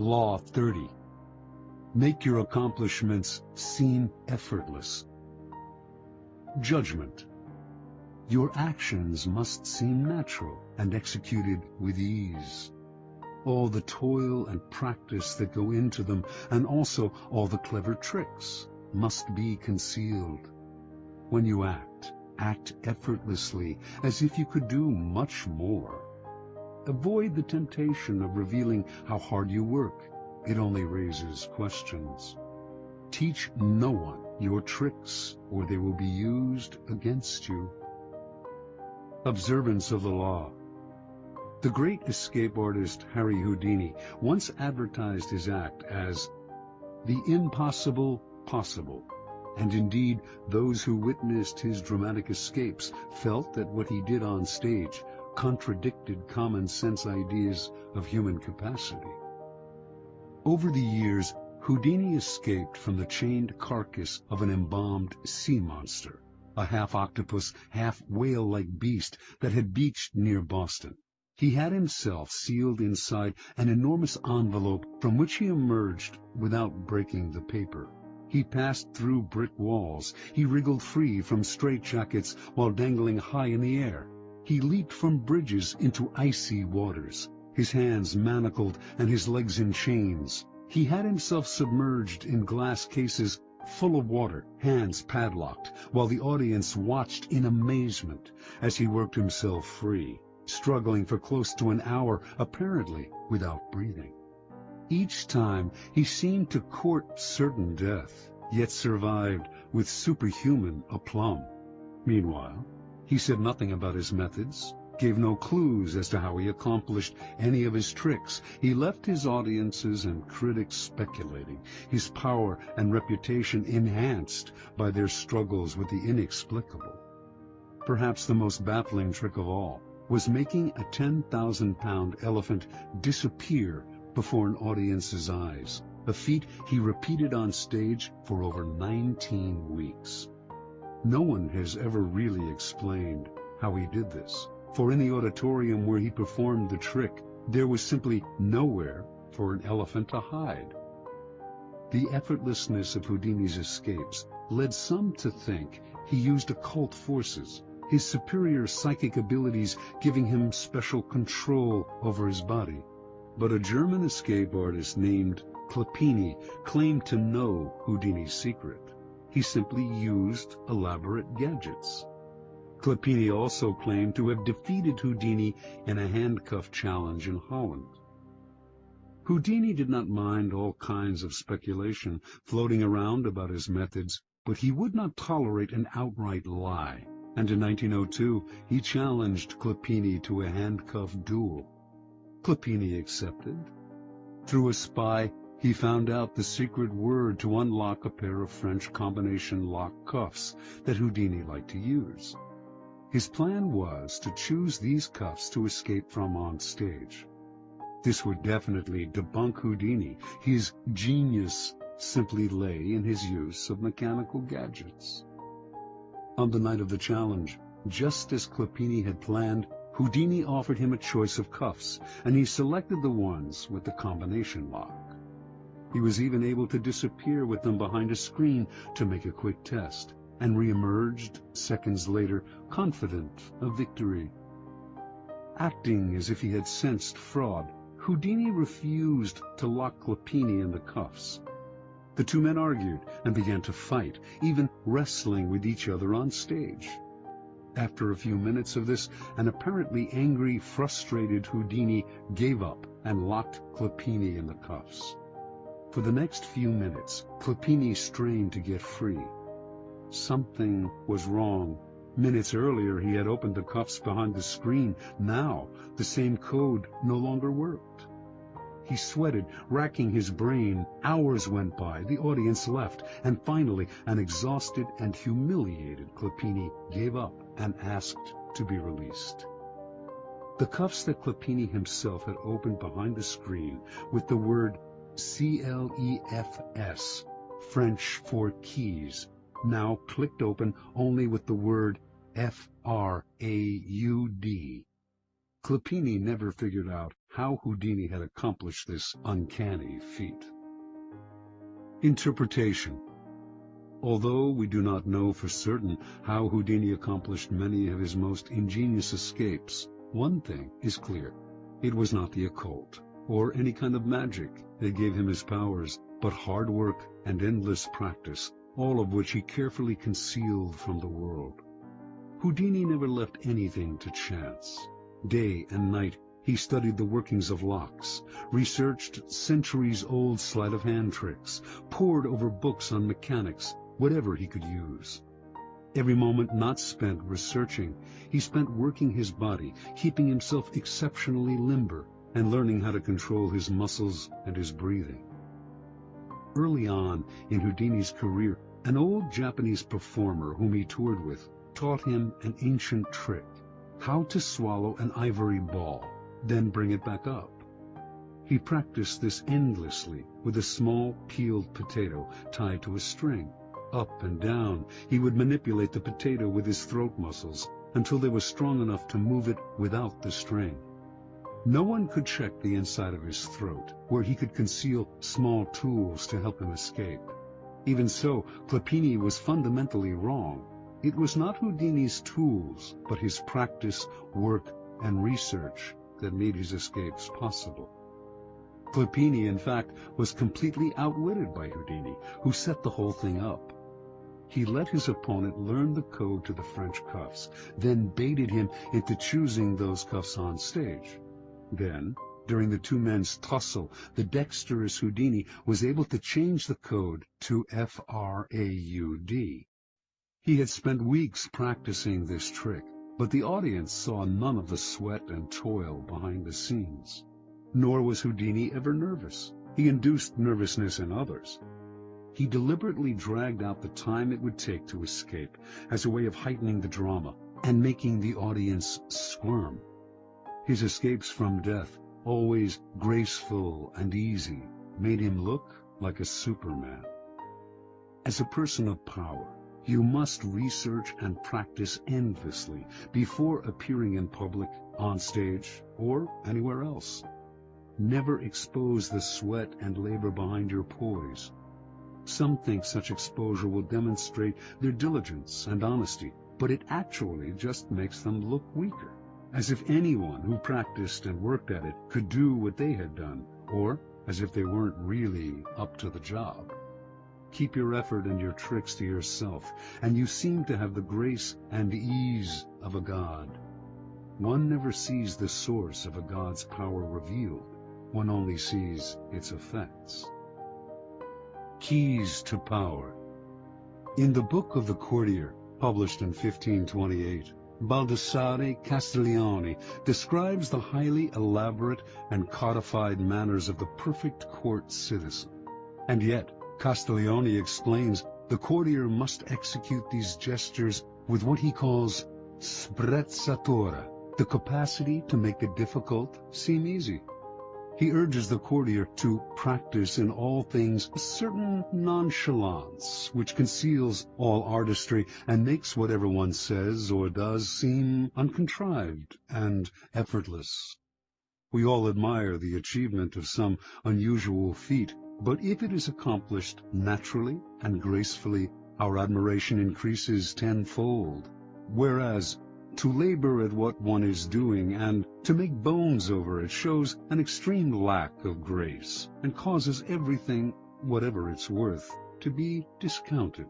Law 30. Make your accomplishments seem effortless. Judgment. Your actions must seem natural and executed with ease. All the toil and practice that go into them, and also all the clever tricks, must be concealed. When you act, act effortlessly, as if you could do much more. Avoid the temptation of revealing how hard you work. It only raises questions. Teach no one your tricks, or they will be used against you. Observance of the law. The great escape artist Harry Houdini once advertised his act as the impossible possible, and indeed those who witnessed his dramatic escapes felt that what he did on stage contradicted common sense ideas of human capacity. Over the years, Houdini escaped from the chained carcass of an embalmed sea monster, a half-octopus, half-whale-like beast that had beached near Boston. He had himself sealed inside an enormous envelope from which he emerged without breaking the paper. He passed through brick walls. He wriggled free from straitjackets while dangling high in the air. He leaped from bridges into icy waters, his hands manacled and his legs in chains. He had himself submerged in glass cases full of water, hands padlocked, while the audience watched in amazement as he worked himself free, struggling for close to an hour, apparently without breathing. Each time he seemed to court certain death, yet survived with superhuman aplomb. Meanwhile, he said nothing about his methods, gave no clues as to how he accomplished any of his tricks. He left his audiences and critics speculating, his power and reputation enhanced by their struggles with the inexplicable. Perhaps the most baffling trick of all was making a 10,000-pound elephant disappear before an audience's eyes, a feat he repeated on stage for over 19 weeks. No one has ever really explained how he did this, for in the auditorium where he performed the trick, there was simply nowhere for an elephant to hide. The effortlessness of Houdini's escapes led some to think he used occult forces, his superior psychic abilities giving him special control over his body. But a German escape artist named Clopini claimed to know Houdini's secret. He simply used elaborate gadgets. Clopini also claimed to have defeated Houdini in a handcuff challenge in Holland. Houdini did not mind all kinds of speculation floating around about his methods, but he would not tolerate an outright lie, and in 1902 he challenged Clopini to a handcuff duel. Clopini accepted. Through a spy, he found out the secret word to unlock a pair of French combination lock cuffs that Houdini liked to use. His plan was to choose these cuffs to escape from on stage. This would definitely debunk Houdini. His genius simply lay in his use of mechanical gadgets. On the night of the challenge, just as Clopini had planned, Houdini offered him a choice of cuffs, and he selected the ones with the combination lock. He was even able to disappear with them behind a screen to make a quick test, and re-emerged seconds later, confident of victory. Acting as if he had sensed fraud, Houdini refused to lock Clopini in the cuffs. The two men argued and began to fight, even wrestling with each other on stage. After a few minutes of this, an apparently angry, frustrated Houdini gave up and locked Clopini in the cuffs. For the next few minutes, Clopini strained to get free. Something was wrong. Minutes earlier, he had opened the cuffs behind the screen. Now, the same code no longer worked. He sweated, racking his brain. Hours went by, the audience left, and finally, an exhausted and humiliated Clopini gave up and asked to be released. The cuffs that Clopini himself had opened behind the screen with the word CLEFS, French for keys, now clicked open only with the word FRAUD. Clopini never figured out how Houdini had accomplished this uncanny feat. Interpretation. Although we do not know for certain how Houdini accomplished many of his most ingenious escapes, one thing is clear. It was not the occult, or any kind of magic that gave him his powers, but hard work and endless practice, all of which he carefully concealed from the world. Houdini never left anything to chance. Day and night he studied the workings of locks, researched centuries-old sleight-of-hand tricks, pored over books on mechanics, whatever he could use. Every moment not spent researching, he spent working his body, keeping himself exceptionally limber, and learning how to control his muscles and his breathing. Early on in Houdini's career, an old Japanese performer whom he toured with taught him an ancient trick, how to swallow an ivory ball, then bring it back up. He practiced this endlessly with a small peeled potato tied to a string. Up and down, he would manipulate the potato with his throat muscles until they were strong enough to move it without the string. No one could check the inside of his throat, where he could conceal small tools to help him escape. Even so, Clopini was fundamentally wrong. It was not Houdini's tools, but his practice, work, and research that made his escapes possible. Clopini, in fact, was completely outwitted by Houdini, who set the whole thing up. He let his opponent learn the code to the French cuffs, then baited him into choosing those cuffs on stage. Then, during the two men's tussle, the dexterous Houdini was able to change the code to F-R-A-U-D. He had spent weeks practicing this trick, but the audience saw none of the sweat and toil behind the scenes. Nor was Houdini ever nervous. He induced nervousness in others. He deliberately dragged out the time it would take to escape as a way of heightening the drama and making the audience squirm. His escapes from death, always graceful and easy, made him look like a Superman. As a person of power, you must research and practice endlessly before appearing in public, on stage, or anywhere else. Never expose the sweat and labor behind your poise. Some think such exposure will demonstrate their diligence and honesty, but it actually just makes them look weaker, as if anyone who practiced and worked at it could do what they had done, or as if they weren't really up to the job. Keep your effort and your tricks to yourself, and you seem to have the grace and ease of a god. One never sees the source of a god's power revealed. One only sees its effects. Keys to Power. In the Book of the Courtier, published in 1528, Baldassare Castiglione describes the highly elaborate and codified manners of the perfect court citizen. And yet, Castiglione explains the courtier must execute these gestures with what he calls sprezzatura, the capacity to make the difficult seem easy. He urges the courtier to practice in all things a certain nonchalance which conceals all artistry and makes whatever one says or does seem uncontrived and effortless. We all admire the achievement of some unusual feat, but if it is accomplished naturally and gracefully, our admiration increases tenfold. Whereas, to labor at what one is doing and to make bones over it shows an extreme lack of grace and causes everything, whatever it's worth, to be discounted.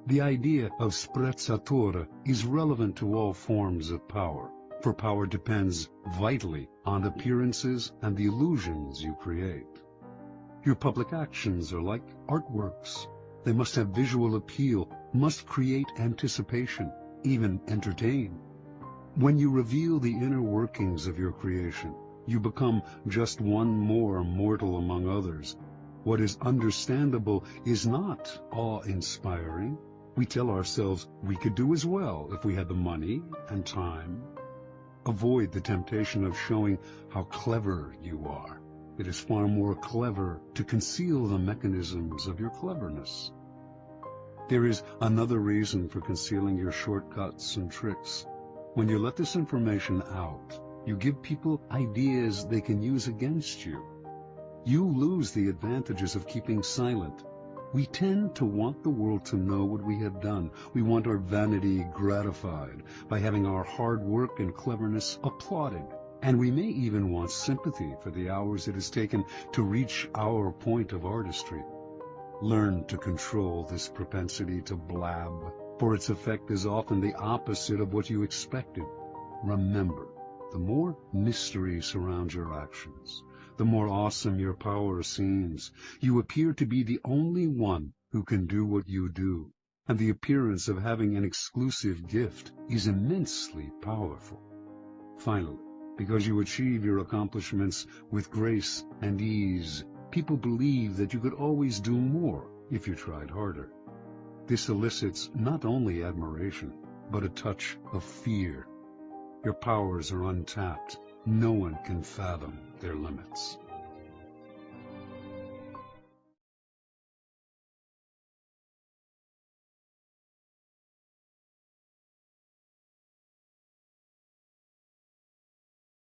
The idea of sprezzatura is relevant to all forms of power, for power depends vitally on appearances and the illusions you create. Your public actions are like artworks. They must have visual appeal, must create anticipation, even entertain. When you reveal the inner workings of your creation, you become just one more mortal among others. What is understandable is not awe-inspiring. We tell ourselves we could do as well if we had the money and time. Avoid the temptation of showing how clever you are. It is far more clever to conceal the mechanisms of your cleverness. There is another reason for concealing your shortcuts and tricks. When you let this information out, You give people ideas they can use against you. You lose the advantages of keeping silent. We tend to want the world to know what we have done. We want our vanity gratified by having our hard work and cleverness applauded. And we may even want sympathy for the hours it has taken to reach our point of artistry. Learn to control this propensity to blab, for its effect is often the opposite of what you expected. Remember, the more mystery surrounds your actions, the more awesome your power seems. You appear to be the only one who can do what you do, and the appearance of having an exclusive gift is immensely powerful. Finally, because you achieve your accomplishments with grace and ease, people believe that you could always do more if you tried harder. This elicits not only admiration, but a touch of fear. Your powers are untapped. No one can fathom their limits.